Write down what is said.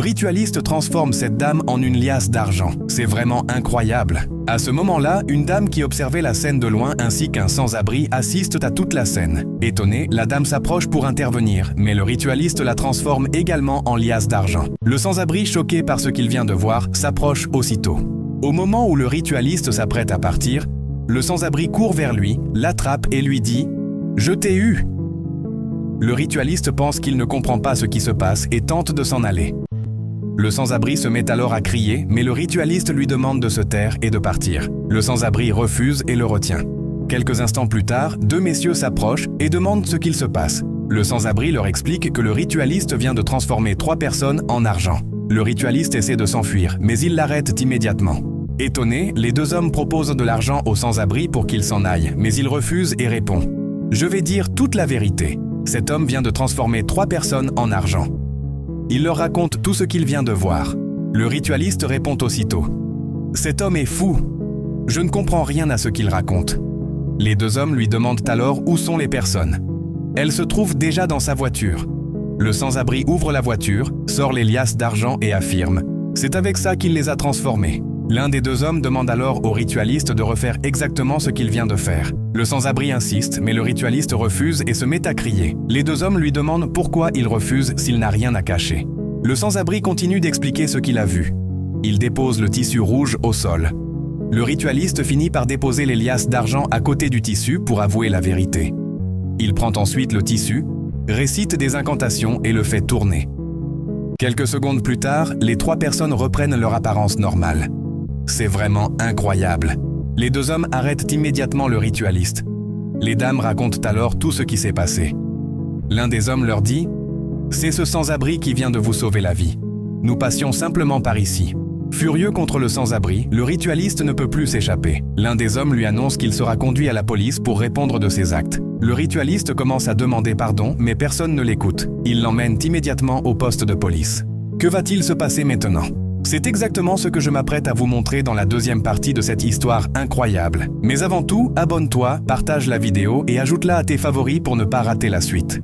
ritualiste transforme cette dame en une liasse d'argent. C'est vraiment incroyable. À ce moment-là, une dame qui observait la scène de loin ainsi qu'un sans-abri assistent à toute la scène. Étonnée, la dame s'approche pour intervenir, mais le ritualiste la transforme également en liasse d'argent. Le sans-abri, choqué par ce qu'il vient de voir, s'approche aussitôt. Au moment où le ritualiste s'apprête à partir, le sans-abri court vers lui, l'attrape et lui dit « Je t'ai eu !» Le ritualiste pense qu'il ne comprend pas ce qui se passe et tente de s'en aller. Le sans-abri se met alors à crier, mais le ritualiste lui demande de se taire et de partir. Le sans-abri refuse et le retient. Quelques instants plus tard, deux messieurs s'approchent et demandent ce qu'il se passe. Le sans-abri leur explique que le ritualiste vient de transformer 3 personnes en argent. Le ritualiste essaie de s'enfuir, mais il l'arrête immédiatement. Étonnés, les 2 hommes proposent de l'argent au sans-abri pour qu'il s'en aille, mais il refuse et répond « Je vais dire toute la vérité. Cet homme vient de transformer 3 personnes en argent. » Il leur raconte tout ce qu'il vient de voir. Le ritualiste répond aussitôt « Cet homme est fou. Je ne comprends rien à ce qu'il raconte. » Les 2 hommes lui demandent alors où sont les personnes. Elles se trouvent déjà dans sa voiture. Le sans-abri ouvre la voiture, sort les liasses d'argent et affirme « C'est avec ça qu'il les a transformées. » L'un des 2 hommes demande alors au ritualiste de refaire exactement ce qu'il vient de faire. Le sans-abri insiste, mais le ritualiste refuse et se met à crier. Les 2 hommes lui demandent pourquoi il refuse s'il n'a rien à cacher. Le sans-abri continue d'expliquer ce qu'il a vu. Il dépose le tissu rouge au sol. Le ritualiste finit par déposer les liasses d'argent à côté du tissu pour avouer la vérité. Il prend ensuite le tissu, récite des incantations et le fait tourner. Quelques secondes plus tard, les 3 personnes reprennent leur apparence normale. C'est vraiment incroyable. Les 2 hommes arrêtent immédiatement le ritualiste. Les dames racontent alors tout ce qui s'est passé. L'un des hommes leur dit « C'est ce sans-abri qui vient de vous sauver la vie. Nous passions simplement par ici. » Furieux contre le sans-abri, le ritualiste ne peut plus s'échapper. L'un des hommes lui annonce qu'il sera conduit à la police pour répondre de ses actes. Le ritualiste commence à demander pardon, mais personne ne l'écoute. Il l'emmène immédiatement au poste de police. Que va-t-il se passer maintenant ? C'est exactement ce que je m'apprête à vous montrer dans la 2e partie de cette histoire incroyable. Mais avant tout, abonne-toi, partage la vidéo et ajoute-la à tes favoris pour ne pas rater la suite.